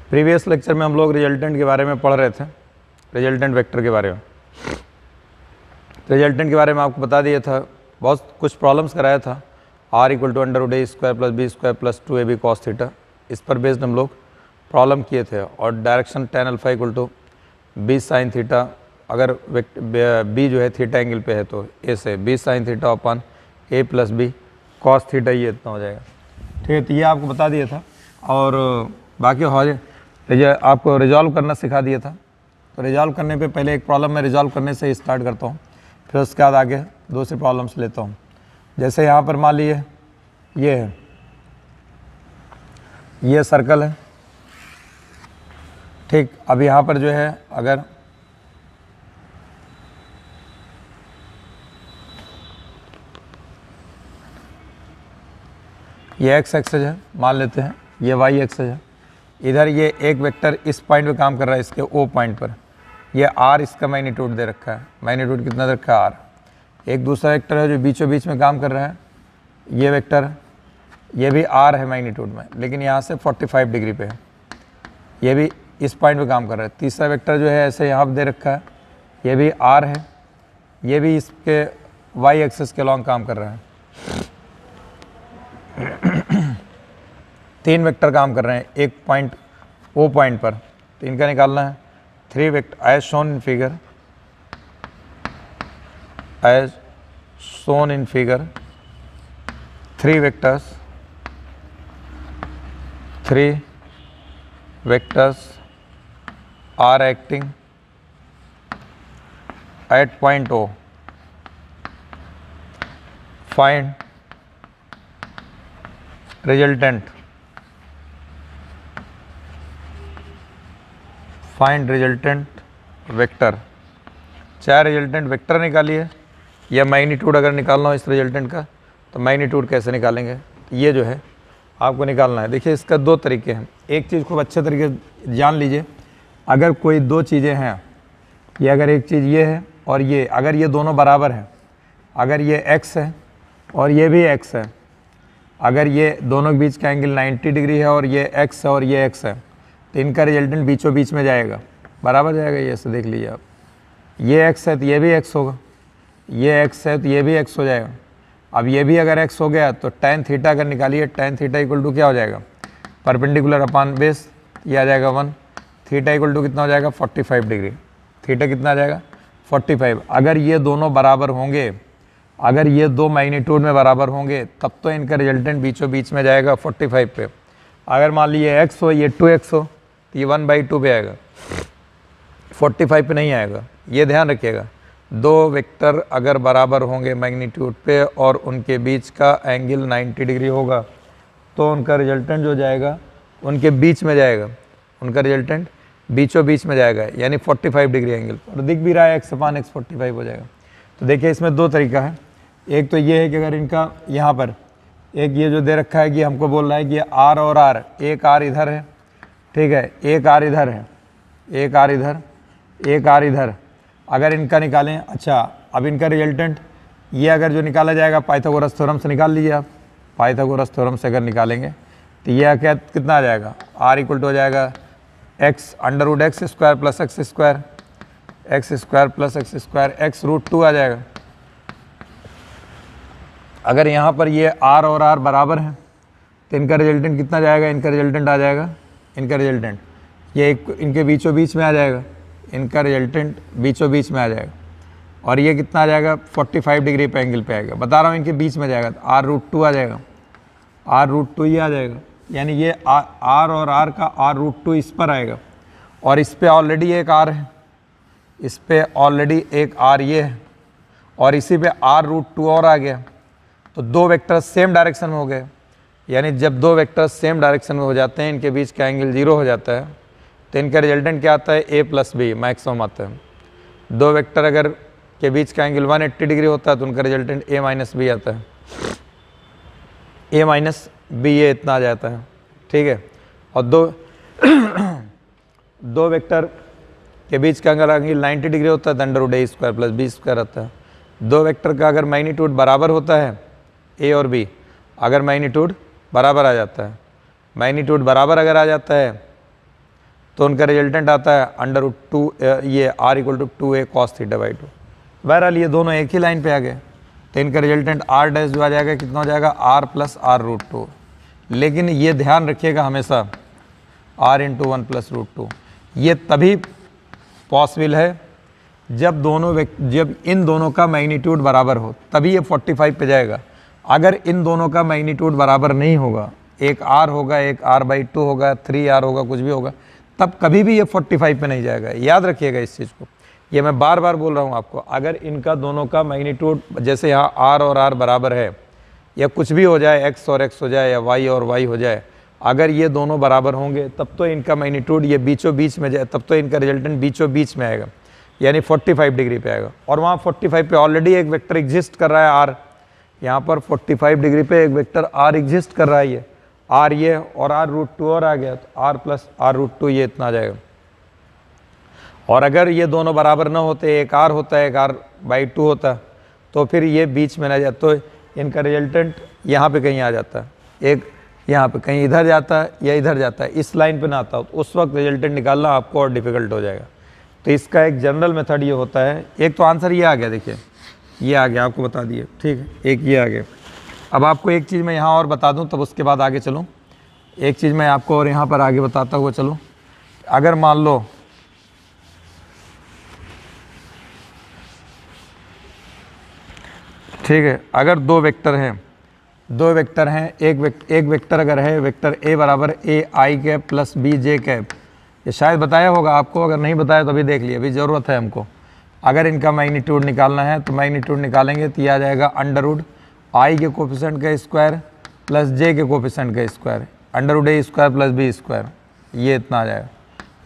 Previous lecture में हम लोग रिजल्टेंट के बारे में पढ़ रहे थे, रिजल्टेंट वेक्टर के बारे में। रिजल्टेंट के बारे में आपको बता दिया था, बहुत कुछ प्रॉब्लम्स कराया था। r = √a² + b² + 2ab cos theta, इस पर बेस्ड हम लोग प्रॉब्लम किए थे। और direction tan alpha = b sin theta, अगर b जो है थीटा एंगल पे है तो a से b sin theta upon a + b cos theta, ये इतना हो जाएगा। ठीक है, तो ये आपको बता दिया था। और बाकी आपको रिजॉल्व करना सिखा दिया था। तो रिजॉल्व करने पे पहले एक प्रॉब्लम मैं रिजॉल्व करने से स्टार्ट करता हूँ, फिर उसके बाद आगे दूसरी प्रॉब्लम्स लेता हूँ। जैसे यहाँ पर मान लीजिए ये है, ये सर्कल है। ठीक, अब यहाँ पर जो है अगर ये x एक्सेस है, मान लेते हैं ये y एक्सेस है, इधर ये एक वेक्टर इस पॉइंट पे काम कर रहा है, इसके O पॉइंट पर। ये r इसका मैग्नीट्यूड दे रखा है, मैग्नीट्यूड कितना दे रखा है r। एक दूसरा वेक्टर है जो बीचों बीच में काम कर रहा है, ये वेक्टर, ये भी r है मैग्नीट्यूड में, लेकिन यहाँ से 45 डिग्री पे है, ये भी इस पॉइंट पे काम कर रहा है। तीसरा वेक्टर जो है ऐसे यहाँ पर दे रखा है, ये भी r है, ये भी इसके y एक्सेस के अलॉन्ग काम कर रहा है। तीन वेक्टर काम कर रहे हैं एक पॉइंट O पॉइंट पर, तो इनका निकालना है। 3 vector as shown in figure 3 vectors are acting at point O। Find resultant vector. चाहे रिजल्टेंट वेक्टर निकालिए या मैग्नीट्यूड अगर निकालना हो इस रिजल्टेंट का, तो मैग्नीट्यूड कैसे निकालेंगे, ये जो है आपको निकालना है। देखिए इसका दो तरीके हैं। एक चीज़ खूब अच्छे तरीके से जान लीजिए, अगर कोई दो चीज़ें हैं, ये अगर एक चीज़ ये है और ये, अगर ये दोनों बराबर हैं, अगर ये x है और ये भी x है, अगर ये दोनों के बीच का एंगल 90 डिग्री है और ये x है और ये x है, तो इनका रिजल्टेंट बीचों बीच में जाएगा, बराबर जाएगा। ये ऐसे देख लीजिए आप, ये x है तो ये भी x होगा, ये x है तो ये भी x हो जाएगा। अब ये भी अगर x हो गया तो tan थीटा अगर निकालिए, tan थीटा = क्या हो जाएगा, परपेंडिकुलर अपॉन बेस, ये आ जाएगा 1। थीटा = कितना हो जाएगा, 45 डिग्री। थीटा कितना आ जाएगा, 45। अगर ये दोनों बराबर होंगे, अगर ये दो मैग्नीट्यूड में बराबर होंगे, तब तो इनका रिजल्टेंट बीचों बीच में जाएगा 45 पे। अगर मान लीजिए x हो, ये 2x हो, तो ये 1/2 पे आएगा, 45 पे नहीं आएगा। ये ध्यान रखिएगा, दो वेक्टर अगर बराबर होंगे मैग्नीट्यूड पे और उनके बीच का एंगल 90 डिग्री होगा, तो उनका रिजल्टेंट जो जाएगा उनके बीच में जाएगा, उनका रिजल्टेंट बीचों बीच में जाएगा, यानी 45 डिग्री एंगल। और दिख भी रहा है x/x 45 हो जाएगा। तो देखिए इसमें दो तरीका है। एक तो ये है कि अगर इनका यहाँ पर एक ये जो दे रखा है कि हमको बोल रहा है कि r और r, एक r इधर है, ठीक है, एक r इधर है, एक r इधर, एक r इधर, अगर इनका निकालें। अच्छा, अब इनका रिजल्टेंट ये अगर जो निकाला जाएगा पाइथागोरस थ्योरम से निकाल लीजिए आप। पाइथागोरस थ्योरम से अगर निकालेंगे तो ये क्या कितना आ जाएगा, r = हो जाएगा x √x² + x² x√2 आ जाएगा। अगर यहाँ पर ये r और r बराबर हैं तो इनका रिजल्टेंट कितना जाएगा, इनका रिजल्टेंट आ जाएगा, इनका रिजल्टेंट ये इनके बीचों बीच में आ जाएगा, इनका रिजल्टेंट बीचों बीच में आ जाएगा। और ये कितना आ जाएगा, 45 डिग्री पे एंगल पे आएगा, बता रहा हूँ इनके बीच में जाएगा, तो r√2 आ जाएगा, r√2 ये आ जाएगा। यानी ये r और r का r√2 इस पर आएगा, और इस पर ऑलरेडी एक r है, इस पर ऑलरेडी एक r ये है, और इसी पे r√2 और आ गया, तो दो वेक्टर सेम डायरेक्शन में हो गए। यानी जब दो वेक्टर सेम डायरेक्शन में हो जाते हैं, इनके बीच का एंगल 0 हो जाता है, तो इनका रिजल्टेंट क्या आता है, a + b मैक्सिमम आता है। दो वेक्टर अगर के बीच का एंगल 180 डिग्री होता है तो उनका रिजल्टेंट a - b आता है, a - b ये इतना आ जाता है, ठीक है। और दो वेक्टर के बीच का अगर एंगल 90 डिग्री होता है तो √a² + b² आता है। दो वेक्टर का अगर मैग्नीट्यूड बराबर होता है a और b, अगर मैग्नीट्यूड बराबर आ जाता है, मैग्नीट्यूड बराबर अगर आ जाता है तो उनका रिजल्टेंट आता है √2 ये r = 2a cos θ/2। बहरहाल ये दोनों एक ही लाइन पे आ गए, तो इनका रिजल्टेंट r डैश जो आ जाएगा कितना हो जाएगा r + r√2। लेकिन ये ध्यान रखिएगा हमेशा r × 1 + √2 ये तभी पॉसिबल है जब इन दोनों का मैग्नीट्यूड बराबर हो, तभी ये 45 पे जाएगा। अगर इन दोनों का मैग्नीट्यूड बराबर नहीं होगा, एक r होगा एक r/2 होगा 3r होगा कुछ भी होगा, तब कभी भी ये 45 पे नहीं जाएगा। याद रखिएगा इस चीज़ को, ये मैं बार बार बोल रहा हूँ आपको। अगर इनका दोनों का मैग्नीट्यूड जैसे यहाँ r और r बराबर है, या कुछ भी हो जाए x और x हो जाए या y और y हो जाए, अगर ये दोनों बराबर होंगे तब तो इनका मैग्नीट्यूड ये बीचों बीच में जाए, तब तो इनका रिजल्टेंट बीचों बीच में आएगा, यानी 45 डिग्री पे आएगा। और वहाँ 45 पे ऑलरेडी एक वेक्टर एग्जिस्ट कर रहा है r, यहाँ पर 45 डिग्री पे एक वेक्टर r एग्जिस्ट कर रहा है, ये r ये और r√2 और आ गया, तो r + r√2 ये इतना आ जाएगा। और अगर ये दोनों बराबर ना होते, एक r होता है एक r/2 होता, तो फिर ये बीच में ना जाता, तो इनका रिजल्टेंट यहाँ पे कहीं आ जाता है, एक यहाँ पे कहीं इधर जाता है या इधर जाता है, इस लाइन पे ना आता, तो उस वक्त रिजल्टेंट निकालना आपको और डिफ़िकल्ट हो जाएगा। तो इसका एक जनरल मेथड ये होता है। एक तो आंसर ये आ गया, देखिए ये आ गया, आपको बता दिए, ठीक है, एक ये आ गया। अब आपको एक चीज़ मैं यहाँ और बता दूँ, तब उसके बाद आगे चलूँ। एक चीज़ मैं आपको और यहाँ पर आगे बताता हुआ चलूँ। अगर मान लो ठीक है, अगर दो वेक्टर हैं, एक वेक्टर अगर है, वेक्टर a बराबर ai + bj, ये शायद बताया होगा आपको, अगर नहीं बताया तो अभी देख लिया, अभी ज़रूरत है हमको। अगर इनका मैग्नीट्यूड निकालना है तो मैग्नीट्यूड निकालेंगे तो ये आ जाएगा √i के कोफिशिएंट का स्क्वायर प्लस j के कोफिशिएंट का स्क्वायर, √a² + b², ये इतना आ जाएगा।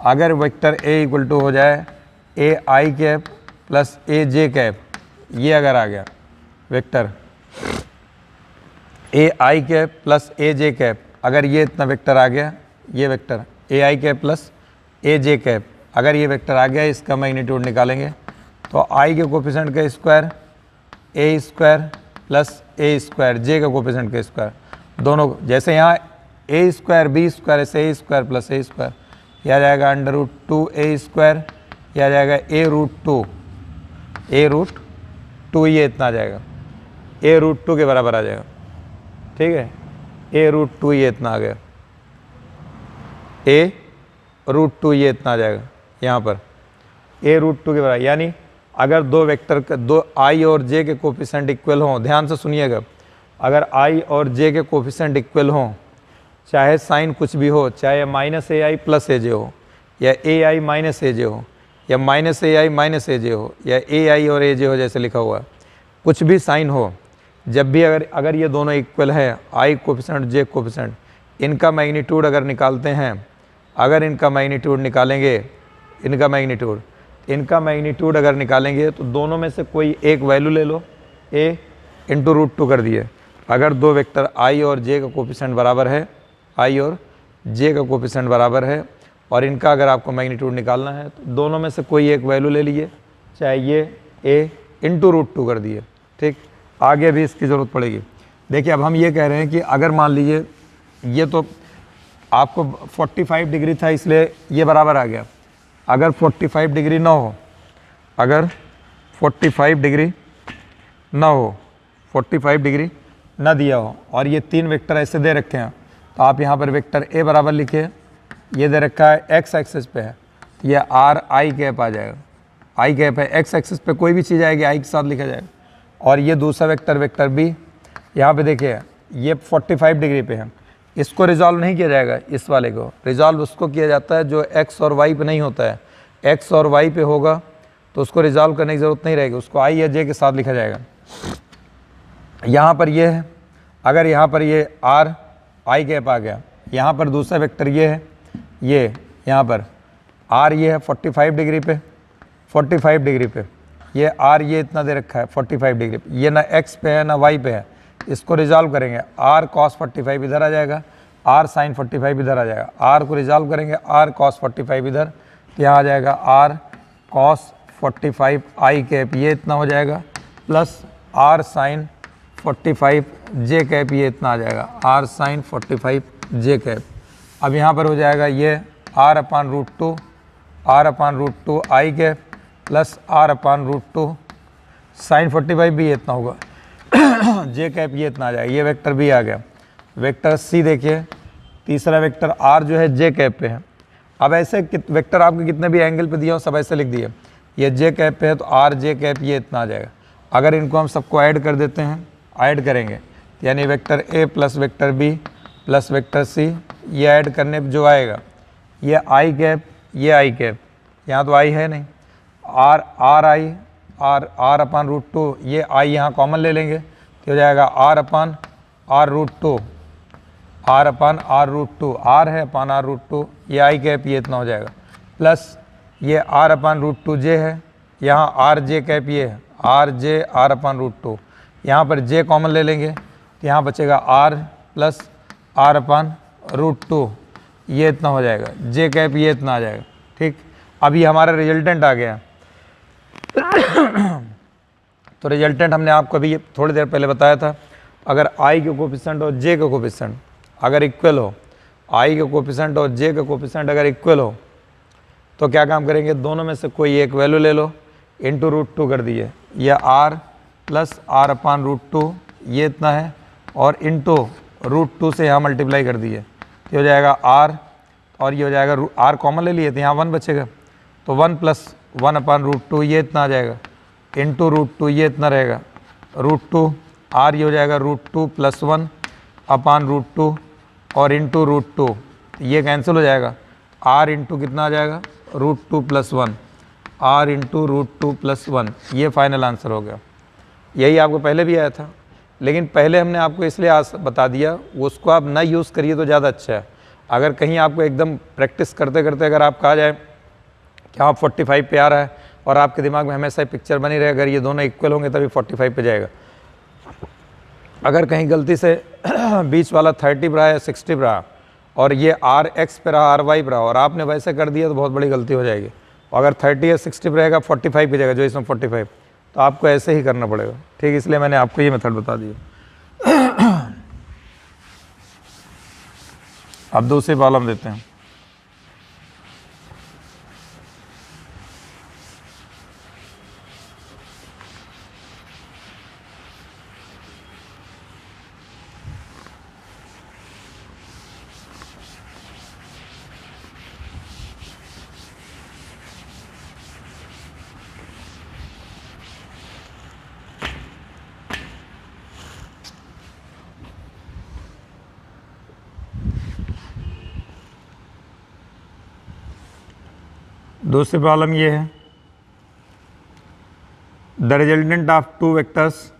अगर वेक्टर a = हो जाए ai + aj, ये अगर आ गया वेक्टर ai + aj, अगर ये इतना वेक्टर आ गया, ये वेक्टर ai + aj, अगर ये वेक्टर आ गया, इसका मैग्नीट्यूड निकालेंगे तो i के कोफिशिएंट का स्क्वायर a² + a², j का कोफिशिएंट का स्क्वायर, दोनों जैसे यहाँ a² b², ऐसे a² + a², यह आ जाएगा √2a², यह आ जाएगा a√2, ये इतना आ जाएगा, a√2 के बराबर आ जाएगा, ठीक है, a√2 ये इतना आ गया, a√2 ये इतना आ जाएगा यहाँ पर a√2 के बराबर। यानी अगर दो वेक्टर का दो i और j के कोफिशिएंट इक्वल हों, ध्यान से सुनिएगा, अगर i और j के कोफिशिएंट इक्वल हों, चाहे साइन कुछ भी हो, चाहे -ai + aj हो, या ai - aj हो, या -ai - aj हो, या ai और aj हो जैसे लिखा हुआ है, कुछ भी साइन हो, जब भी अगर ये दोनों इक्वल है, i कोफिशिएंट j कोफिशिएंट, इनका मैग्नीट्यूड अगर निकालते हैं, अगर इनका मैग्नीट्यूड निकालेंगे, इनका मैग्नीट्यूड अगर निकालेंगे तो दोनों में से कोई एक वैल्यू ले लो, a × √2 कर दिए। अगर दो वेक्टर i और j का कोफिशिएंट बराबर है, i और j का कोफिशिएंट बराबर है, और इनका अगर आपको मैग्नीट्यूड निकालना है तो दोनों में से कोई एक वैल्यू ले लीजिए, चाहे ये a × √2 कर दिए, ठीक। आगे भी इसकी ज़रूरत पड़ेगी। देखिए अब हम ये कह रहे हैं कि अगर मान लीजिए ये तो आपको 45 डिग्री था, इसलिए ये बराबर आ गया। अगर 45 डिग्री ना हो, अगर 45 डिग्री ना हो, 45 डिग्री ना दिया हो, और ये तीन वेक्टर ऐसे दे रखे हैं, तो आप यहाँ पर वेक्टर a बराबर लिखिए, ये दे रखा है x एक्सिस पे है, ये r(i) आ जाएगा, i कैप है, x एक्सिस पे कोई भी चीज़ आएगी i के साथ लिखा जाएगा। और ये दूसरा वेक्टर b, यहाँ पे देखिए ये 45 डिग्री पे है, इसको रिजॉल्व नहीं किया जाएगा, इस वाले को रिजॉल्व उसको किया जाता है जो x और y पे नहीं होता है। x और y पे होगा तो उसको रिजॉल्व करने की ज़रूरत नहीं रहेगी, उसको i या j के साथ लिखा जाएगा। यहाँ पर ये है, अगर यहाँ पर ये r(i) आ गया, यहाँ पर दूसरा वेक्टर ये है, ये यहाँ पर r ये है 45 डिग्री पे, 45 डिग्री पे, ये r ये इतना दे रखा है 45 डिग्री पे, ये ना x पे है ना y पे है, इसको रिजॉल्व करेंगे, r cos 45 इधर आ जाएगा, r sin 45 इधर आ जाएगा, r को रिजॉल्व करेंगे, r cos 45 इधर, तो यहाँ आ जाएगा r cos 45 i कैप, ये इतना हो जाएगा, plus r sin 45 j cap, ये इतना आ जाएगा, r sin 45 j कैप। अब यहाँ पर हो जाएगा ये r/√2 r/√2 आई कैप प्लस r/√2 साइन 45 भी इतना होगा जे कैप ये इतना आ जाएगा। ये वेक्टर भी आ गया। वेक्टर सी देखिए, तीसरा वेक्टर आर जो है जे कैप पे है। अब ऐसे वेक्टर आपके कितने भी एंगल पे दिए हो सब ऐसे लिख दिए। ये जे कैप पे है तो आर जे कैप ये इतना आ जाएगा। अगर इनको हम सबको ऐड कर देते हैं, ऐड करेंगे यानी vector A plus vector B plus vector C, ये ऐड करने पर जो आएगा ये आई कैप, ये आई कैप, यहाँ तो आई है नहीं, आर आई r/√2, ये आई यहाँ कॉमन ले लेंगे तो हो जाएगा r/√2 r/√2 r है r/√2, ये आई कैप ये इतना हो जाएगा प्लस ये r/√2 जे है, यहाँ आर जे कैप ये है आर जे r/√2, यहाँ पर जे कॉमन ले लेंगे तो यहाँ बचेगा r प्लस r/√2, ये इतना हो जाएगा। जे कैप ये इतना आ जाएगा। ठीक, अब ये हमारा रिजल्टेंट आ गया। तो रिजल्टेंट हमने आपको अभी थोड़ी देर पहले बताया था, अगर आई के कोफिशिएंट और जे के कोफिशिएंट अगर इक्वल हो, आई के कोफिशिएंट और जे के कोफिशिएंट अगर इक्वल हो तो क्या काम करेंगे, दोनों में से कोई एक वैल्यू ले लो, इंटू √2 कर दिए, यह r प्लस r/√2 ये इतना है और इंटू √2 से यहाँ मल्टीप्लाई कर दिए, ये हो जाएगा r और ये हो जाएगा r कॉमन ले लिए तो यहाँ 1 बचेगा तो 1 प्लस 1/√2 ये इतना आ जाएगा इंटू √2 ये इतना रहेगा √2 r ये हो जाएगा √2 प्लस 1/√2 और इंटू √2 ये कैंसिल हो जाएगा, r इंटू कितना आ जाएगा √2 प्लस 1 r इंटू √2 प्लस 1, ये फाइनल आंसर हो गया। यही आपको पहले भी आया था, लेकिन पहले हमने आपको इसलिए बता दिया, उसको आप ना यूज़ करिए तो ज़्यादा अच्छा है। अगर कहीं आपको एकदम प्रैक्टिस करते करते अगर आप कहा जाए कि हाँ 45 पे आ रहा है और आपके दिमाग में हमेशा पिक्चर बनी रहे, अगर ये दोनों इक्वल होंगे तभी 45 पे जाएगा। अगर कहीं गलती से बीच वाला 30 पे रहा या 60 पे रहा और ये RX पे रहा RY पे रहा और आपने वैसे कर दिया तो बहुत बड़ी गलती हो जाएगी। और अगर 30 या 60 पे रहेगा 45 पे जाएगा, जो इसमें 45, तो आपको ऐसे ही करना पड़ेगा। ठीक, इसलिए मैंने आपको ये मेथड बता दिया। अब दूसरी प्रॉब्लम देते हैं। दूसरी प्रॉब्लम ये है, the resultant of two vectors,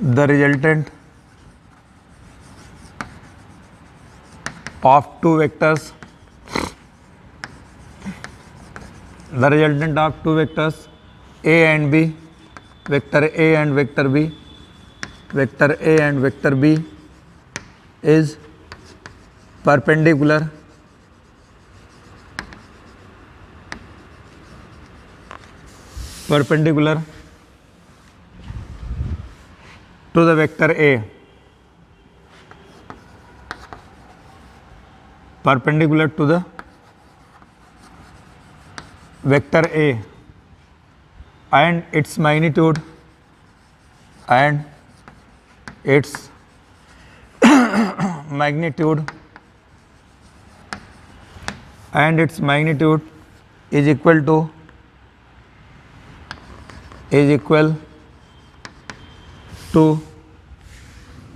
the resultant of two vectors, the resultant of two vectors a and b, vector a and vector b, vector a and vector b is perpendicular to the vector a, perpendicular to the vector a and its magnitude is equal to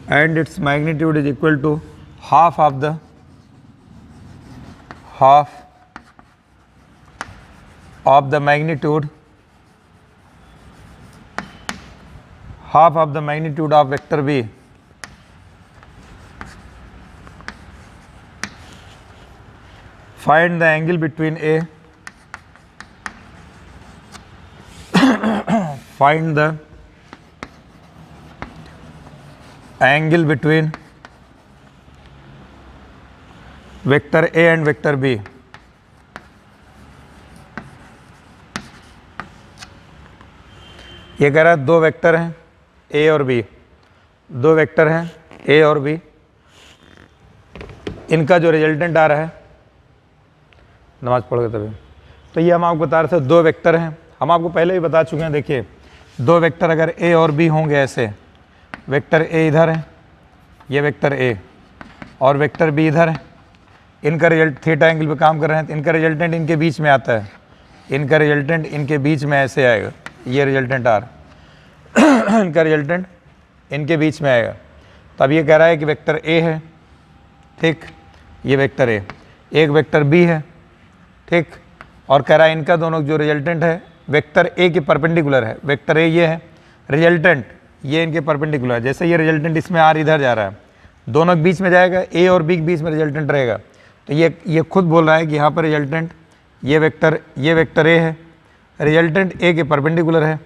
and its magnitude is equal to half of the magnitude of vector b. Find the angle between a find the angle between vector a and vector b. ये कह रहा है दो vector हैं a और b, दो vector हैं a और b, इनका जो रिजल्टेंट आ रहा है, नमाज पढ़ के तभी, तो ये हम आपको बता रहे थे 2 वेक्टर हैं, हम आपको पहले भी बता चुके हैं। देखिए 2 वेक्टर अगर ए और बी होंगे ऐसे, वेक्टर ए इधर है, ये वेक्टर ए, और वेक्टर बी इधर है, इनका रिजल्ट थीटा एंगल पे काम कर रहे हैं, तो इनका रिजल्टेंट इनके बीच में आता है, इनका रिजल्टेंट इनके बीच में ऐसे आएगा, ये रिजल्टेंट आ रहा इनका रिजल्टेंट इनके बीच में आएगा। तो अब ये कह रहा है कि वेक्टर ए है, ठीक, ये वेक्टर ए, एक वेक्टर बी है, ठीक, और कह रहा है इनका दोनों जो रिजल्टेंट है वेक्टर ए के परपेंडिकुलर है, वेक्टर ए ये है, रिजल्टेंट ये इनके परपेंडिकुलर है। जैसे ये रिजल्टेंट इसमें आर इधर जा रहा है, दोनों के बीच में जाएगा, ए और बी के बीच में रिजल्टेंट रहेगा। तो ये खुद बोल रहा है कि यहाँ पर रिजल्टेंट ये वेक्टर ए है, रिजल्टेंट ए के परपेंडिकुलर है,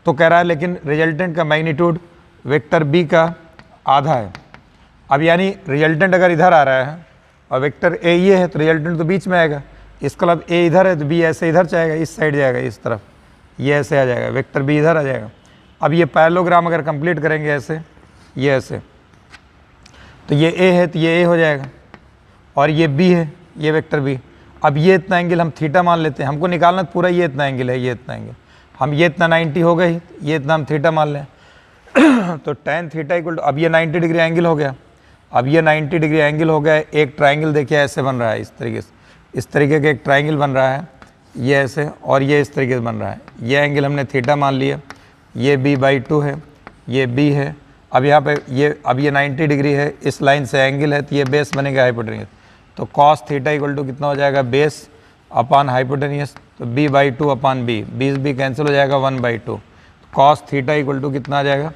तो कह रहा है लेकिन रिजल्टेंट का मैग्नीट्यूड वेक्टर बी का आधा है। अब यानी रिजल्टेंट अगर इधर आ रहा है और वेक्टर ए ये है, तो रिजल्टेंट तो बीच में आएगा, इसका मतलब ए इधर है तो बी ऐसे इधर जाएगा, इस साइड जाएगा, इस तरफ ये ऐसे आ जाएगा, वेक्टर बी इधर आ जाएगा। अब ये पैरेललोग्राम अगर कंप्लीट करेंगे ऐसे, ये ऐसे, तो ये ए है तो ये ए हो जाएगा, और ये बी है, ये वेक्टर बी। अब ये इतना एंगल हम थीटा मान लेते हैं, हमको निकालना पूरा ये इतना एंगल है, ये इतना एंगल, हम ये इतना 90 हो गई, ये इतना हम थीटा मान लें तो tan थीटा इक्वल टू, अब ये 90 डिग्री एंगल हो गया, अब ये 90 डिग्री एंगल हो गया, एक ट्राइंगल देखिए ऐसे बन रहा है, इस तरीके से, इस तरीके का एक ट्राइंगल बन रहा है, ये ऐसे, और ये इस तरीके से बन रहा है, ये एंगल हमने थीटा मान लिया, ये b/2 है, ये b है। अब यहाँ पे ये 90 डिग्री है, इस लाइन से एंगल है, तो ये बेस बनेगा हाइपोटेनियस, तो cos थीटा इक्वल टू कितना हो जाएगा, बेस अपॉन हाइपोटेनियस, तो b/2 अपॉन b, 20 कैंसिल हो जाएगा, 1/2, cos थीटा इक्वल टू कितना आ जाएगा,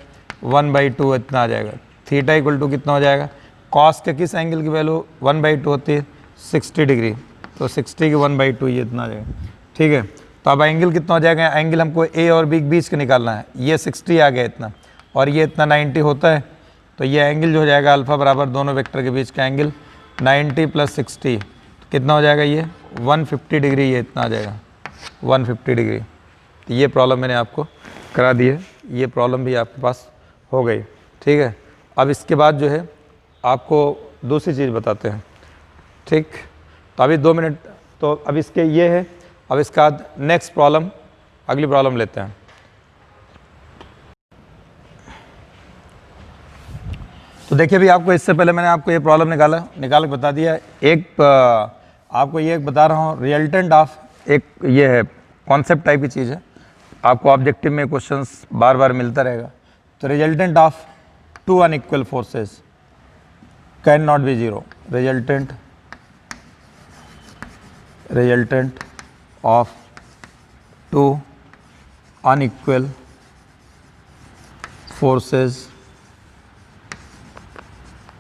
1/2 इतना आ जाएगा। थीटा इक्वल टू कितना हो जाएगा, cos के किस एंगल की वैल्यू 1/2 होती है, 60 डिग्री, तो 60 की 1/2 ये इतना आ जाएगा, ठीक है। तो अब एंगल कितना हो जाएगा, एंगल हमको ए और बी के बीच का निकालना है, ये 60 आ गया इतना, और ये इतना 90 होता है, तो ये एंगल जो हो जाएगा अल्फा बराबर दोनों वेक्टर के बीच का एंगल 90 + 60, तो कितना हो जाएगा, ये 150 डिग्री, ये इतना आ जाएगा 150 डिग्री। तो ये प्रॉब्लम मैंने आपको करा दी है, ये प्रॉब्लम भी आपके पास हो गई, ठीक है। अब इसके बाद जो है आपको दूसरी चीज़ बताते हैं, ठीक। तो अभी 2 मिनट, तो अब इसके ये है, अब इसका बाद नेक्स्ट प्रॉब्लम, अगली प्रॉब्लम लेते हैं। तो देखिए भी आपको इससे पहले मैंने आपको ये प्रॉब्लम निकाल के बता दिया। एक आपको ये बता रहा हूँ, रिजल्टेंट ऑफ, एक ये है कॉन्सेप्ट टाइप की चीज़ है, आपको ऑब्जेक्टिव में क्वेश्चंस बार बार मिलता रहेगा। तो resultant of 2 unequal forces can not be zero, resultant of 2 unequal forces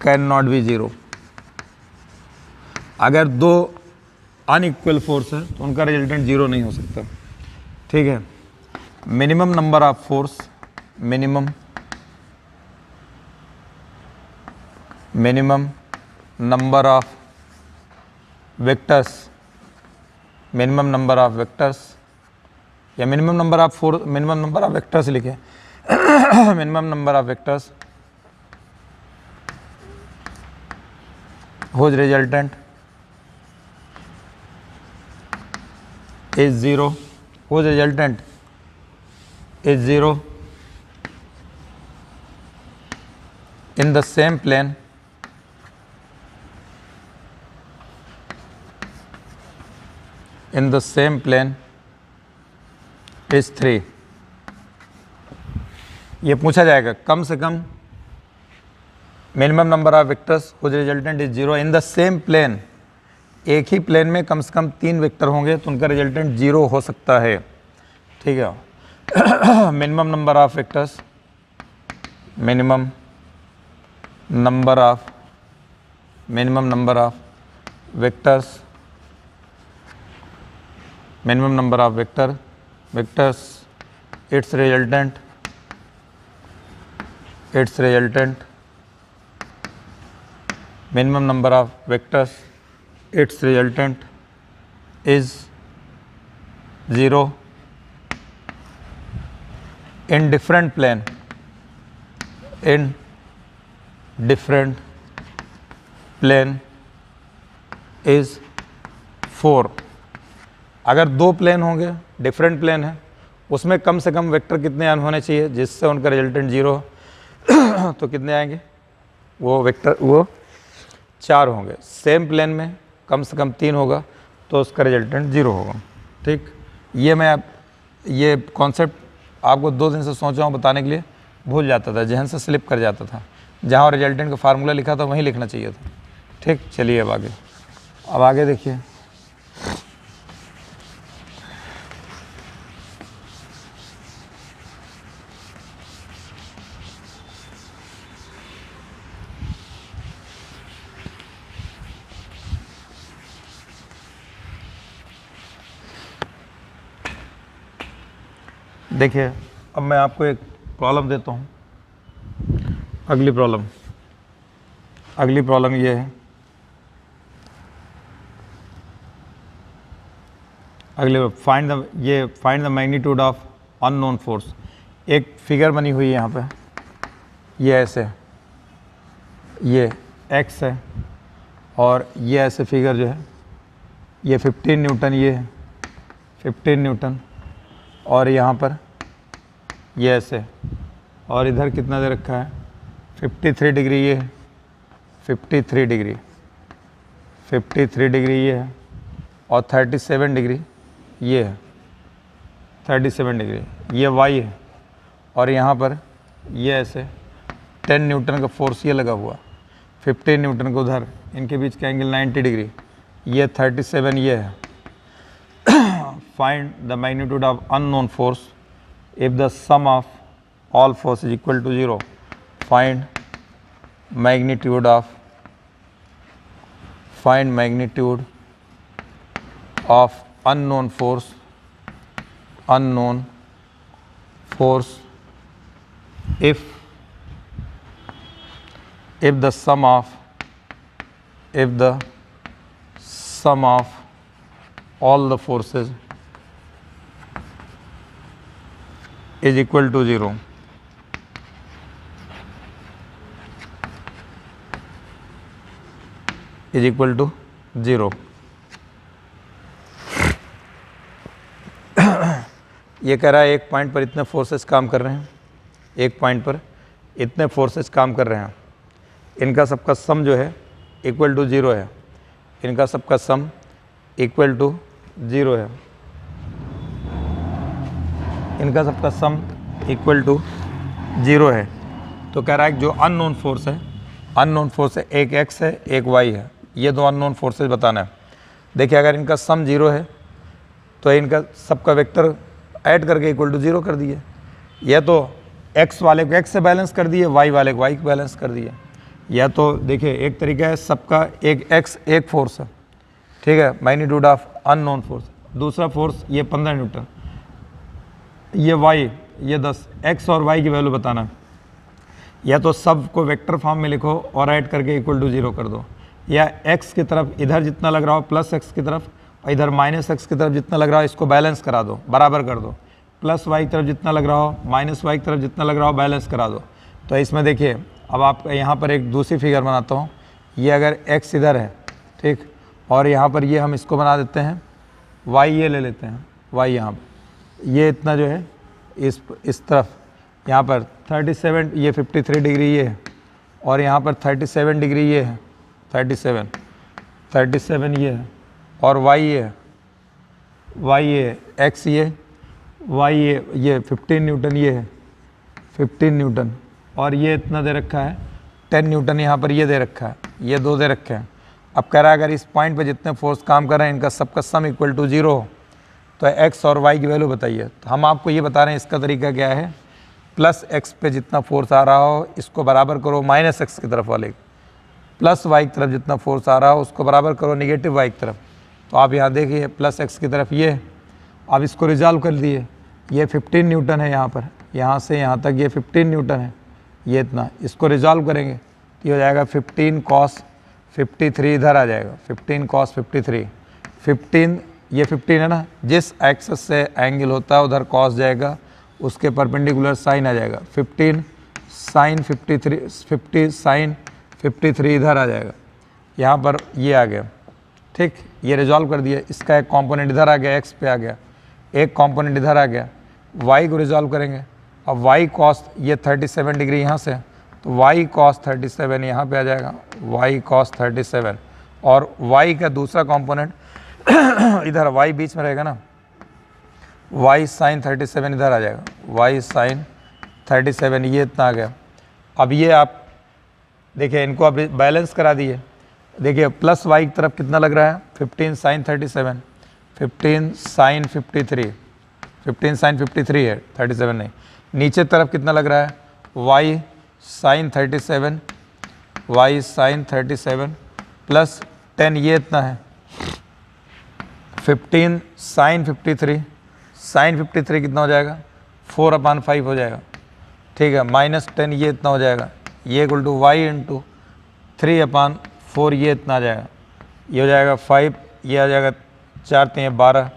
can not be zero. अगर 2 अनइक्वल फोर्स है तो उनका रिजल्टेंट जीरो नहीं हो सकता, ठीक है। Minimum number of force, minimum number of vectors, minimum number of vectors, या मिनिमम नंबर ऑफ वेक्टर्स लिखे minimum number of vectors whose resultant is zero, whose resultant is zero in the same plane is 3। ये पूछा जाएगा कम से कम minimum number of vectors whose resultant is zero in the same plane, एक ही plane में कम से कम 3 वेक्टर होंगे तो उनका रिजल्टेंट जीरो हो सकता है, ठीक है। Minimum number of vectors, minimum number of vectors, minimum number of vectors, it's resultant minimum number of vectors, its resultant is 0 in different plane, is 4। अगर दो प्लेन होंगे, डिफरेंट प्लेन है, उसमें कम से कम वेक्टर कितने होने चाहिए जिससे उनका रिजल्टेंट 0 हो तो कितने आएंगे, वो वेक्टर वो 4 होंगे। सेम प्लेन में कम से कम 3 होगा तो उसका रिजल्टेंट 0 होगा। ठीक, ये कॉन्सेप्ट आपको 2 दिन से सोचा हूँ बताने के लिए, भूल जाता था, जहन से स्लिप कर जाता था। जहाँ रिजल्टेंट का फार्मूला लिखा था वहीं लिखना चाहिए था। ठीक, चलिए अब आगे देखिए। देखिए, अब मैं आपको एक प्रॉब्लम देता हूँ। अगली प्रॉब्लम ये है, find the magnitude of unknown force. एक फिगर बनी हुई है यहाँ पे, ये ऐसे, ये x है और ये ऐसे फिगर जो है, ये 15 न्यूटन, ये है 15 न्यूटन, और यहाँ पर ये ऐसे, और इधर कितना दे रखा है 53 डिग्री, ये है 53 डिग्री, 53 डिग्री ये है, और 37 डिग्री ये है, 37 डिग्री ये y है, और यहाँ पर ये ऐसे 10 न्यूटन का फोर्स ये लगा हुआ, 15 न्यूटन का उधर, इनके बीच का एंगल 90 डिग्री, ये 37 ये है। Find the magnitude of unknown force if the sum of all force is equal to 0. Find magnitude of unknown force if the sum of all the forces is equal to 0. Is equal to 0. ये कह रहा है एक point पर इतने forces काम कर रहे हैं, एक पॉइंट पर इतने फोर्सेस काम कर रहे हैं, इनका सबका सम जो है इक्वल टू 0 है, इनका सबका सम इक्वल टू 0 है, इनका सबका सम इक्वल टू 0 है। तो कह रहा है कि जो अननोन फोर्स है, एक x है एक y है, ये दो अननोन फोर्सेस बताना है। देखिए, अगर इनका सम 0 है तो इनका सबका वेक्टर ऐड करके इक्वल टू 0 कर दिए, या तो x वाले को x से बैलेंस कर दिए, y वाले को y को बैलेंस कर दिए, या तो देखिए एक तरीका है सबका एक x एक फोर्स है, ठीक है, मैग्नीट्यूड ऑफ अननोन फोर्स, दूसरा फोर्स ये 15 न्यूटन, ये y ये 10, x और y की वैल्यू बताना है, या तो सब को वेक्टर फॉर्म में लिखो और ऐड करके इक्वल टू 0 कर दो, या x की तरफ इधर जितना लग रहा हो प्लस x की तरफ, और इधर माइनस x की तरफ जितना लग रहा हो इसको बैलेंस करा दो, बराबर कर दो, प्लस y की तरफ जितना लग रहा हो माइनस y की तरफ जितना लग रहा हो बैलेंस करा दो। तो इसमें देखिए, अब आप यहाँ पर एक दूसरी फिगर बनाता हूँ, ये अगर x इधर है, ठीक, और यहाँ पर ये हम इसको बना देते हैं y, ये ले लेते हैं y, यहाँ पर ये इतना जो है इस तरफ, यहाँ पर 37, ये 53 डिग्री ये है, और यहाँ पर 37 डिग्री ये है, 37 ये है, और y ये x ये y ये 15 न्यूटन ये है, 15 न्यूटन, और ये इतना दे रखा है 10 न्यूटन, यहाँ पर ये दे रखा है, ये दो दे रखे हैं। अब कह रहा है अगर इस पॉइंट पे जितने फोर्स काम कर रहे हैं इनका सबका सम इक्वल टू 0 हो तो x और y की वैल्यू बताइए। तो हम आपको ये बता रहे हैं इसका तरीका क्या है, प्लस x पे जितना फोर्स आ रहा हो इसको बराबर करो माइनस x की तरफ वाले, प्लस y की तरफ जितना फोर्स आ रहा हो उसको बराबर करो नेगेटिव y की तरफ। तो आप यहाँ देखिए प्लस x की तरफ ये, अब इसको रिजॉल्व कर दिए, ये 15 न्यूटन है यहाँ पर, यहाँ से यहाँ तक ये 15 न्यूटन है, ये इतना, इसको रिजॉल्व करेंगे तो ये हो जाएगा 15 cos 53, इधर आ जाएगा 15 cos 53, 15 ये 15 है ना, जिस एक्सिस से एंगल होता है उधर cos जाएगा, उसके परपेंडिकुलर साइन आ जाएगा, 15 sin 53, 50 sin 53 इधर आ जाएगा, यहाँ पर ये आ गया, ठीक, ये रिजॉल्व कर दिया। इसका एक कंपोनेंट इधर आ गया, x पे आ गया, एक कंपोनेंट इधर आ गया, y को रिजॉल्व करेंगे। अब y कॉस ये 37 डिग्री यहाँ से, तो y कॉस 37 यहाँ पे आ जाएगा, y कॉस 37, और y का दूसरा कंपोनेंट इधर y बीच में रहेगा ना, y साइन 37 इधर आ जाएगा, y साइन 37, ये इतना आ गया। अब ये आप देखिए, इनको अब बैलेंस करा दिए। देखिए प्लस y की तरफ कितना लग रहा है, 15 साइन 37, 15 साइन 53, 15 साइन 53 है, 37 नहीं। नीचे तरफ कितना लग रहा है, y sine 37, y sine 37 plus 10, ये इतना है 15 साइन 53, साइन 53 कितना हो जाएगा, 4/5 हो जाएगा, ठीक है, माइनस 10, ये इतना हो जाएगा, ये इक्वल टू y इंटू 3/4, ये इतना आ जाएगा, ये हो जाएगा 5, ये आ जाएगा 4 3 12,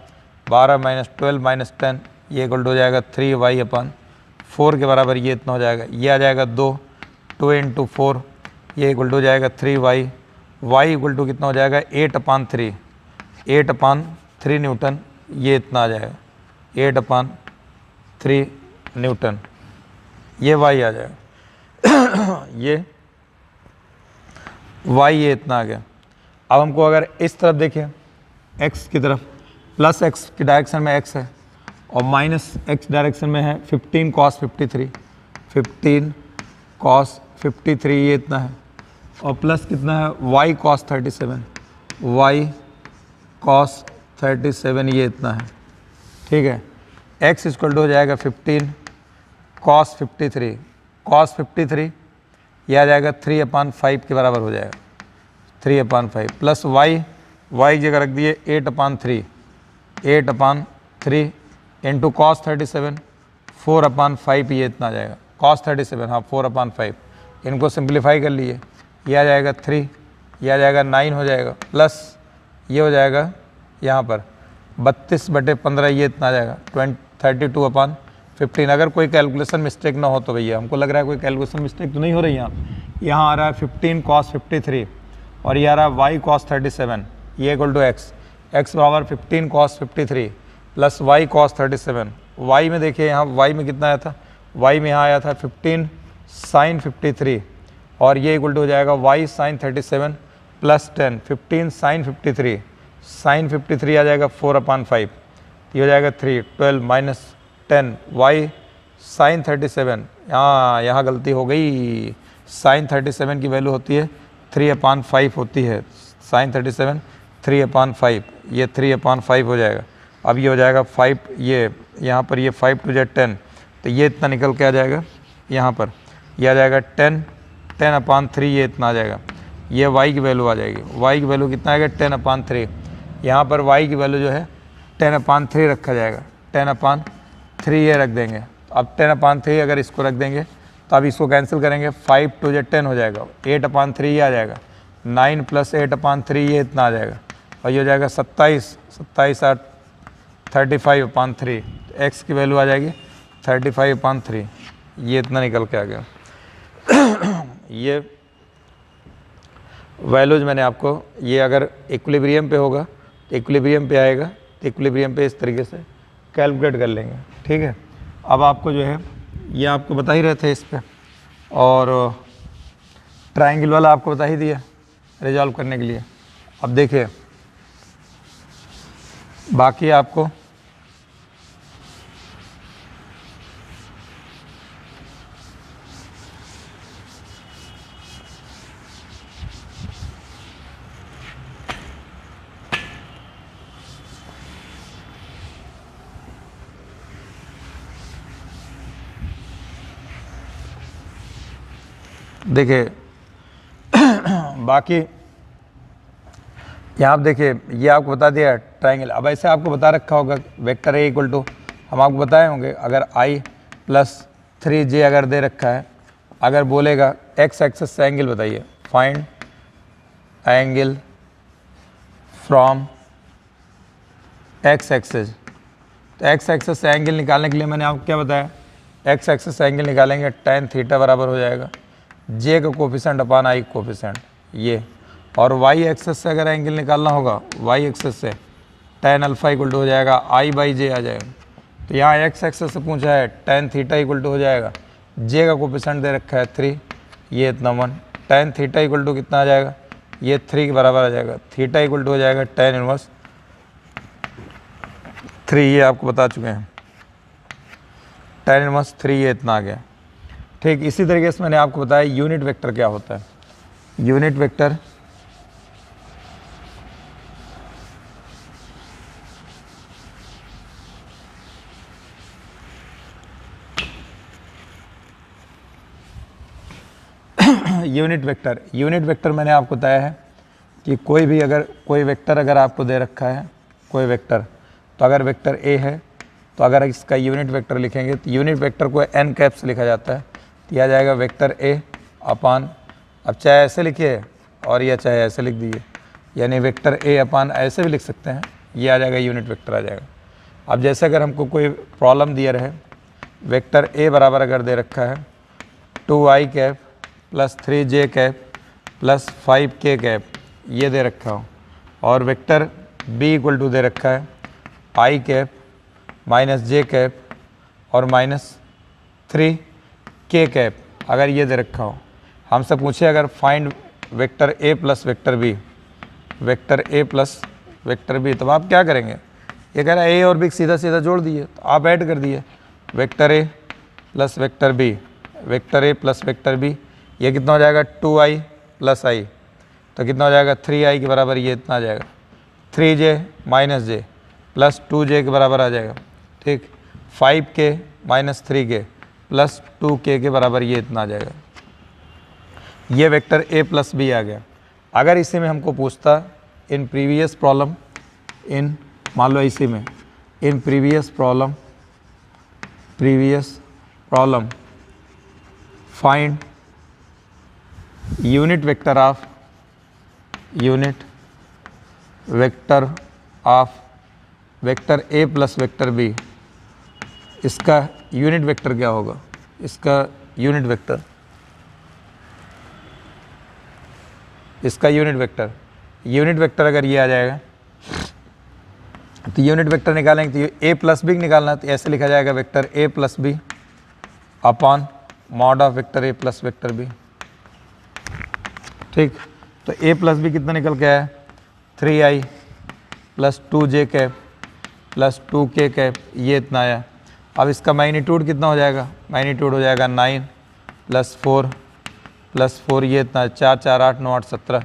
12 माइनस 12 माइनस 10, ये इक्वल टू हो जाएगा 3y/4 के बराबर, ये इतना हो जाएगा, ये आ जाएगा 2 इंटू 4, ये इक्वल टू हो जाएगा 3y, y इक्वल टू कितना हो जाएगा 8/3, 8/3 न्यूटन, ये इतना आ जाएगा 8/3 न्यूटन, ये y आ जाएगा ये y, ये इतना आ गया। अब हमको अगर इस तरफ देखें, x की तरफ, प्लस x की डायरेक्शन में x है और माइनस x डायरेक्शन में है 15 cos 53, 15 cos 53, ये इतना है, और प्लस कितना है y cos 37, y cos 37, ये इतना है, ठीक है। x इक्वल टू हो जाएगा 15 cos 53, cos 53 ये आ जाएगा 3/5 के बराबर हो जाएगा, 3/5 प्लस y जगह रख दिए 8/3, 8/3 इंटू कॉस 37, 4/5, ये इतना आ जाएगा, cos 37 हाँ 4/5, इनको सिंप्लीफाई कर लिए, ये आ जाएगा 3, ये आ जाएगा 9 हो जाएगा, प्लस ये हो जाएगा यहाँ पर 32/15, ये इतना आ जाएगा 32/15। अगर कोई कैलकुलेशन मिस्टेक ना हो तो भैया, हमको लग रहा है कोई कैलकुलेशन मिस्टेक तो नहीं हो रही यहाँ आ रहा है 15 cos 53 और ये आ रहा है y cos 37, ये इक्वल टू x बराबर 15 cos 53 plus y cos 37, y में देखिए यहाँ y में कितना आया था, y में यहाँ आया था 15 साइन 53 और ये इक्वल टू हो जाएगा y sine 37 plus 10, 15 sine 53, sine 53 आ जाएगा 4/5, ये हो जाएगा 3, 12 माइनस 10 y साइन 37, यहाँ गलती हो गई, साइन 37 की वैल्यू होती है 3/5 होती है, साइन 37 3/5, ये 3/5 हो जाएगा। अब ये हो जाएगा 5, ये यहाँ पर ये 5 टू 10, तो ये इतना निकल के आ जाएगा, यहाँ पर ये आ जाएगा 10/3, ये इतना आ जाएगा, ये y की वैल्यू आ जाएगी, y की वैल्यू कितना आएगा 10/3, यहाँ पर y की वैल्यू जो है 10/3 रखा जाएगा, 10/3 ये रख देंगे। अब 10/3 अगर इसको रख देंगे तो अब इसको कैंसिल करेंगे, 5 टू 10 हो जाएगा, 8/3 ये आ जाएगा, 9 प्लस 8/3 ये इतना आ जाएगा, और ये हो जाएगा 27 8 35/3, x की वैल्यू आ जाएगी 35/3, ये इतना निकल के आ गया। ये वैल्यूज मैंने आपको, ये अगर इक्विलिब्रियम पे होगा तो इक्विलिब्रियम पे आएगा, तो इक्विलिब्रियम पे इस तरीके से कैलकुलेट कर लेंगे, ठीक है। अब आपको जो है ये आपको बता ही रहे थे इस पे, और ट्रायंगल वाला आपको बता ही दिया रिजॉल्व करने के लिए। अब देखिए बाकी आपको देखिए बाकी यहाँ आप देखिए, ये आपको बता दिया ट्रायंगल। अब ऐसे आपको बता रखा होगा वेक्टर ए इक्वल टू, हम आपको बताए होंगे अगर i प्लस 3j अगर दे रखा है, अगर बोलेगा x एक्सिस से एंगल बताइए, find angle from x axis, तो x एक्सिस से एंगल निकालने के लिए मैंने आपको क्या बताया, x एक्सिस से एंगल निकालेंगे tan थीटा बराबर हो जाएगा j का कोफिशेंट अपान i कोफिशेंट, ये और वाई एक्सेस से अगर एंगल निकालना होगा, वाई एक्सेस से tan अल्फा इक्वल टू हो जाएगा आई बाई जे आ जाएगा। तो यहाँ एक्स एक्सेस से पूछा है tan थीटा इक्वल टू हो जाएगा, जे का कोफिशिएंट दे रखा है 3, ये इतना 1, tan थीटा इक्वल टू कितना आ जाएगा, ये 3 के बराबर आ जाएगा। थीटा इक्वल टू हो जाएगा tan इनवर्स 3, ये आपको बता चुके हैं, tan इनवर्स 3 ये इतना आ गया। ठीक इसी तरीके से मैंने आपको बताया यूनिट वेक्टर क्या होता है। यूनिट वेक्टर यूनिट वेक्टर मैंने आपको बताया है कि कोई भी अगर कोई वेक्टर अगर आपको दे रखा है, कोई वेक्टर, तो अगर वेक्टर ए है तो अगर इसका यूनिट वेक्टर लिखेंगे तो यूनिट वेक्टर को एन कैप से लिखा जाता है, तो यह आ जाएगा वेक्टर ए अपान, अब चाहे ऐसे लिखिए और या चाहे ऐसे लिख दीजिए, यानी वेक्टर ए अपान ऐसे भी लिख सकते हैं, ये आ जाएगा यूनिट वेक्टर आ जाएगा। अब जैसे अगर हमको कोई प्रॉब्लम दिया रहे, वेक्टर ए बराबर अगर दे रखा है 2i cap plus 3j cap plus 5k cap, ये दे रखा हो, और वेक्टर बी इक्वल टू दे रखा है i cap minus J cap और माइनस 3k कैप, अगर ये दे रखा हो, हमसे पूछे अगर find vector A plus vector B, vector A plus vector B, तब आप क्या करेंगे, ये कह रहा है ए और बी सीधा सीधा जोड़ दिए, तो आप ऐड कर दिए vector A plus vector B, vector A plus vector B, ये कितना हो जाएगा 2i प्लस आई, तो कितना हो जाएगा 3i के बराबर, ये इतना आ जाएगा 3j माइनस जे प्लस 2j के बराबर आ जाएगा। ठीक 5k minus 3k plus 2k के बराबर, ये इतना आ जाएगा। ये वेक्टर a प्लस बी आ गया। अगर इसी में हमको पूछता इन प्रीवियस प्रॉब्लम, इन मान लो इसी में in previous problem find unit vector of vector A plus vector B, इसका यूनिट वेक्टर क्या होगा, इसका यूनिट वेक्टर अगर ये आ जाएगा तो यूनिट वेक्टर निकालेंगे, तो ए प्लस बी निकालना, तो ऐसे लिखा जाएगा vector A plus B upon mod of vector A plus vector B. ठीक, तो ए प्लस बी कितना निकल के आया 3i plus 2j cap plus 2k cap, ये इतना आया। अब इसका मैग्नीट्यूड कितना हो जाएगा, मैग्नीट्यूड हो जाएगा 9 प्लस 4, ये इतना 4 4 8 9 8 17,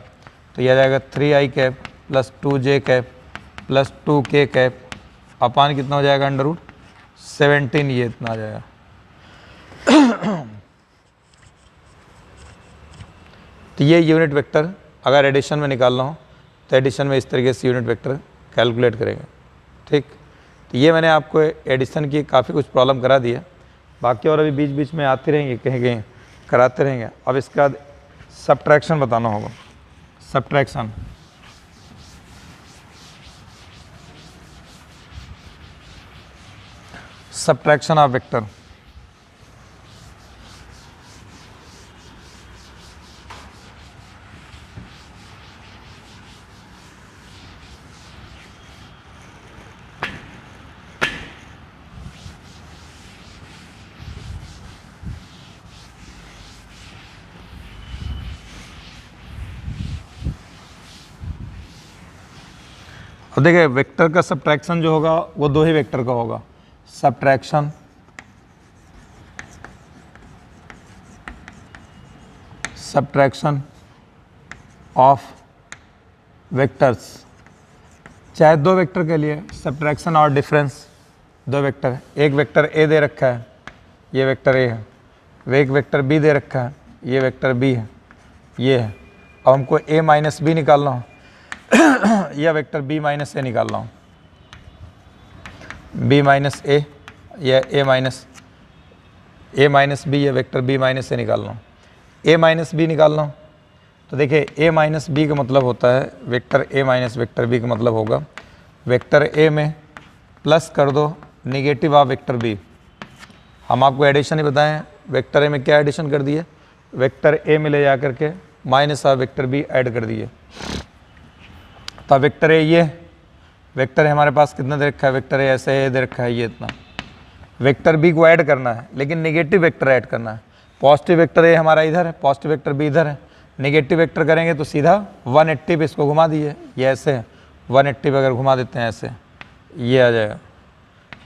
तो ये आ जाएगा 3i cap plus 2j cap plus 2k cap अपान कितना हो जाएगा √17, ये इतना आ जाएगा। तो ये यूनिट वेक्टर अगर एडिशन में निकालना हो तो एडिशन में इस तरीके से यूनिट वेक्टर कैलकुलेट करेंगे। ठीक, तो ये मैंने आपको एडिशन की काफ़ी कुछ प्रॉब्लम करा दिया, बाकी और अभी बीच बीच में आती रहेंगे, कहीं कहीं कराते रहेंगे। अब इसके बाद सब्ट्रैक्शन बताना होगा, सब्ट्रैक्शन ऑफ वेक्टर। अब देखिए वेक्टर का सब्ट्रैक्शन जो होगा वो दो ही वेक्टर का होगा, सब्ट्रैक्शन ऑफ वेक्टर्स, चाहे दो वेक्टर के लिए सब्ट्रैक्शन और डिफरेंस, दो वेक्टर, एक वेक्टर ए दे रखा है, ये वेक्टर ए है, एक वेक्टर बी दे रखा है, ये वेक्टर बी है, ये है। अब हमको ए माइनस बी निकालना हो या वेक्टर बी माइनस ए निकालना हो, बी माइनस ए या ए माइनस बी या वेक्टर बी माइनस ए निकालना हो, ए माइनस बी निकालना हो, तो देखिए ए माइनस बी का मतलब होता है vector A minus vector B का मतलब होगा वेक्टर ए में प्लस कर दो निगेटिव ऑफ वेक्टर बी। हम आपको एडिशन ही बताएं, वेक्टर ए में क्या एडिशन कर दिए, वेक्टर ए में ले जा करके minus of vector B add कर दिए। तो वेक्टर ए ये वेक्टर है हमारे पास कितना दे रखा है, वेक्टर ए ऐसे दे रखा है ये इतना। वेक्टर बी को ऐड करना है लेकिन नेगेटिव वेक्टर ऐड करना है। पॉजिटिव वेक्टर ए हमारा इधर है, पॉजिटिव वेक्टर बी इधर है। नेगेटिव वेक्टर करेंगे तो सीधा 180 पे इसको घुमा दिए, ये ऐसे है 180 पे अगर घुमा देते हैं ऐसे ये आ जाएगा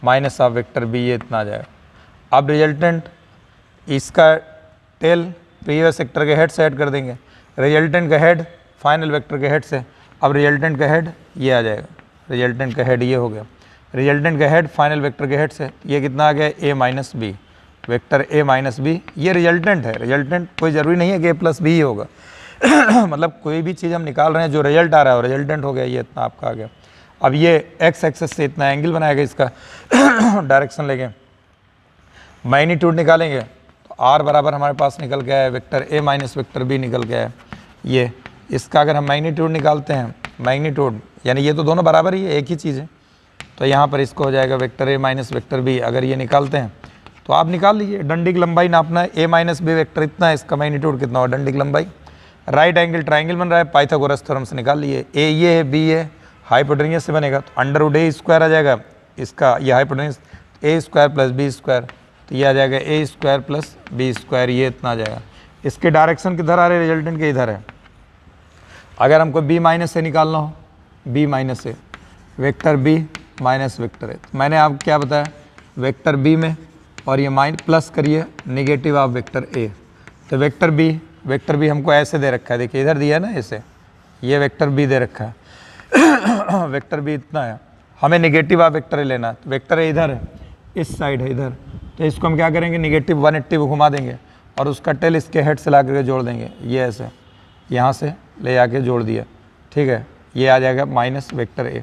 माइनस ऑफ वेक्टर बी, ये इतना आ जाएगा। अब रिजल्टेंट इसका टेल प्रीवियस वेक्टर के हेड से ऐड कर देंगे, रिजल्टेंट का हेड फाइनल वेक्टर के हेड से। अब रिजल्टेंट का हेड ये आ जाएगा, रिजल्टेंट का हेड ये हो गया, रिजल्टेंट का हेड फाइनल वेक्टर के हेड से ये कितना आ गया A minus B, vector A minus B. ये रिजल्टेंट है, रिजल्टेंट कोई ज़रूरी नहीं है कि ए प्लस बी ही होगा मतलब कोई भी चीज़ हम निकाल रहे हैं जो रिजल्ट आ रहा है वो रिजल्टेंट हो गया, ये इतना आपका आ गया। अब ये एक्स एक्सेस से इतना एंगल बनाएगा इसका डायरेक्शन लेके मैग्नीट्यूड निकालेंगे तो आर बराबर हमारे पास निकल गया है vector A minus vector B निकल गया है। ये इसका अगर हम मैग्नीट्यूड निकालते हैं, मैग्नीट्यूड यानी ये तो दोनों बराबर ही है, एक ही चीज़ है, तो यहाँ पर इसको हो जाएगा vector A minus vector B. अगर ये निकालते हैं तो आप निकाल लीजिए, डंडी की लंबाई नापना है, ए माइनस बी वेक्टर इतना है, इसका मैग्नीट्यूड कितना हो, डंडी की लंबाई। राइट एंगल ट्राइंगल बन रहा है, पाइथागोरस थ्योरम से निकाल लिए, ए ये है बी है, हाइपोटेन्यूस से बनेगा तो अंडर रूट ए स्क्वायर आ जाएगा इसका, ये hypotenuse A square plus B square, तो ये आ जाएगा A square plus B square, ये इतना आ जाएगा। इसके डायरेक्शन किधर आ रहे हैं, रिजल्टेंट के इधर है। अगर हमको बी माइनस से निकालना हो, बी माइनस से वेक्टर बी माइनस वेक्टर है, तो मैंने आपको क्या बताया, वेक्टर बी में और ये माइनस प्लस करिए नेगेटिव ऑफ वेक्टर ए, तो वेक्टर बी हमको ऐसे दे रखा है, देखिए इधर दिया है ना ऐसे, ये वेक्टर बी दे रखा है वेक्टर बी इतना है, हमें नेगेटिव ऑफ वेक्टर ए लेना है, तो वेक्टर ए इधर है, इस साइड है इधर, तो इसको हम क्या करेंगे नेगेटिव 180 को घुमा देंगे और उसका टेल इसके हेड से ला करके जोड़ देंगे, ये ऐसे यहाँ से ले जाके जोड़ दिया, ठीक है, ये आ जाएगा माइनस वेक्टर ए।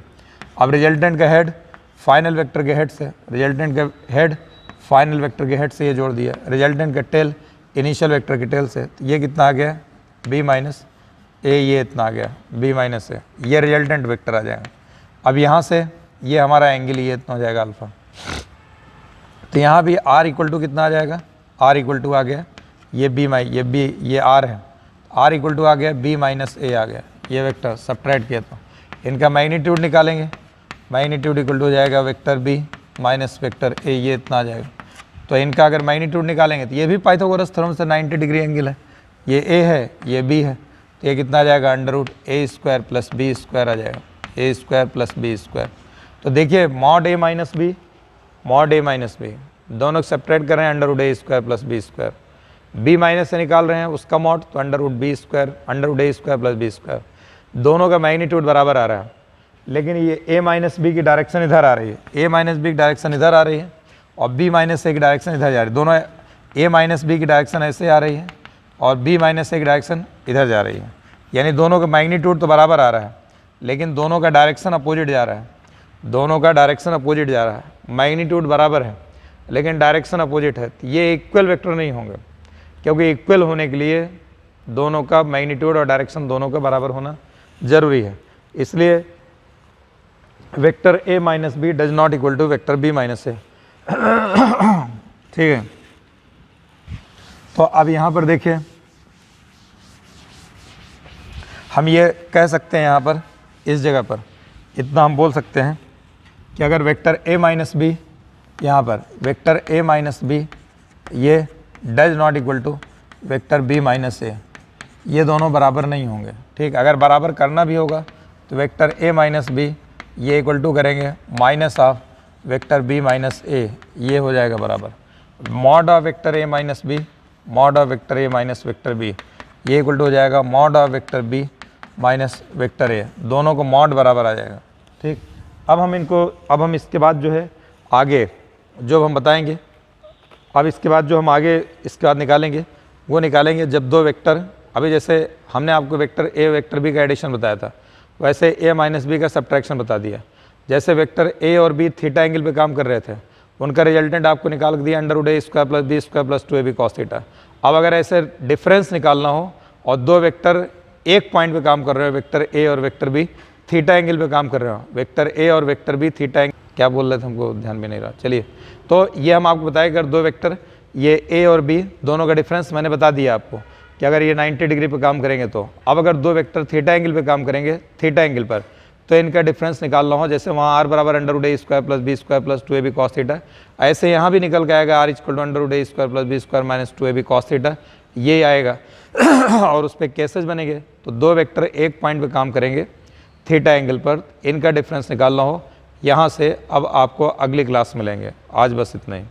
अब रिजल्टेंट का हेड फाइनल वेक्टर के हेड से, रिजल्टेंट का हेड फाइनल वेक्टर के हेड से ये जोड़ दिया, रिजल्टेंट का टेल इनिशियल वेक्टर के टेल से, तो ये कितना आ गया बी माइनस ए, ये इतना आ गया बी माइनस ए, ये रिजल्टेंट वेक्टर आ जाएगा। अब यहाँ से ये हमारा एंगल ये इतना हो जाएगा अल्फ़ा, तो यहाँ भी आर इक्वल टू कितना आ जाएगा, आर इक्वल टू आ गया ये बी ये आर है, आर इक्वल टू आ गया बी माइनस ए आ गया, ये वेक्टर सब्ट्रैक्ट किया तो इनका मैग्नीट्यूड निकालेंगे, मैग्नीट्यूड इक्वल टू हो जाएगा vector B minus vector A, ये इतना आ जाएगा। तो इनका अगर मैग्नीट्यूड निकालेंगे तो ये भी पाइथागोरस थ्योरम से 90 डिग्री एंगल है, ये ए है ये बी है, तो ये कितना आ जाएगा under root A square plus B square आ जाएगा, A square plus B square. तो देखिए मॉड ए माइनस बी दोनों सेपरेट कर रहे हैं under root A square plus B square, B minus से निकाल रहे हैं उसका मॉड तो under root B square under root A square plus B square, दोनों का मैग्नीट्यूड बराबर आ रहा है, लेकिन ये ए माइनस बी की डायरेक्शन इधर आ रही है, ए माइनस बी की डायरेक्शन इधर आ रही है और बी माइनस ए की डायरेक्शन इधर जा रही है, दोनों ए माइनस बी की डायरेक्शन ऐसे आ रही है और बी माइनस ए की डायरेक्शन इधर जा रही है, यानी दोनों का मैग्नीट्यूड तो बराबर आ रहा है लेकिन दोनों का डायरेक्शन अपोजिट जा रहा है, दोनों का डायरेक्शन अपोजिट जा रहा है, मैग्नीट्यूड बराबर है लेकिन डायरेक्शन अपोजिट है, तो ये इक्वल वेक्टर नहीं होंगे, क्योंकि इक्वल होने के लिए दोनों का मैग्नीट्यूड और डायरेक्शन दोनों का बराबर होना ज़रूरी है, इसलिए vector A minus B does not equal to vector B minus A ठीक है। तो अब यहाँ पर देखिए हम ये कह सकते हैं, यहाँ पर इस जगह पर इतना हम बोल सकते हैं कि अगर वेक्टर ए माइनस बी, यहाँ पर वेक्टर ए माइनस बी ये does not equal to vector B minus A, ये दोनों बराबर नहीं होंगे, ठीक। अगर बराबर करना भी होगा तो वेक्टर ए माइनस बी ये इक्वल टू करेंगे minus of vector B minus A, ये हो जाएगा बराबर mod of vector A minus B, mod of vector A minus vector B, ये इक्वल टू हो जाएगा mod of vector B minus vector A, दोनों को मॉड बराबर आ जाएगा, ठीक। अब हम इसके बाद जो है आगे जो हम बताएंगे, अब इसके बाद जो हम आगे इसके बाद निकालेंगे वो निकालेंगे जब दो वेक्टर, अभी जैसे हमने आपको वेक्टर ए वेक्टर बी का एडिशन बताया था, वैसे ए माइनस बी का सब्ट्रैक्शन बता दिया। जैसे वेक्टर ए और बी थीटा एंगल पे काम कर रहे थे, उनका रिजल्टेंट आपको निकाल दिया under root A square plus B square plus 2ab cos theta. अब अगर ऐसे डिफरेंस निकालना हो और दो वेक्टर एक पॉइंट पे काम कर रहे हो, वेक्टर ए और वेक्टर बी थीटा एंगल पे काम कर रहे हो, वेक्टर ए और वेक्टर बी थीटा एंगल, क्या बोल रहे थे हमको ध्यान में नहीं रहा, चलिए। तो ये हम आपको बताएं, अगर दो वेक्टर ये ए और बी दोनों का डिफरेंस मैंने बता दिया आपको, कि अगर ये 90 डिग्री पे काम करेंगे तो अब अगर दो वेक्टर थीटा एंगल पे काम करेंगे, थीटा एंगल पर, तो इनका डिफरेंस निकालना हो, जैसे वहाँ r बराबर √a² + b² + 2ab cos theta, ऐसे यहाँ भी निकल के आएगा r = √a² + b² - 2ab cos theta, ये आएगा और उस पर केसेस बनेंगे। तो दो वेक्टर एक पॉइंट पे काम करेंगे थीटा एंगल पर, इनका डिफरेंस निकालना हो यहाँ से। अब आपको अगली क्लास मिलेंगे, आज बस इतना ही।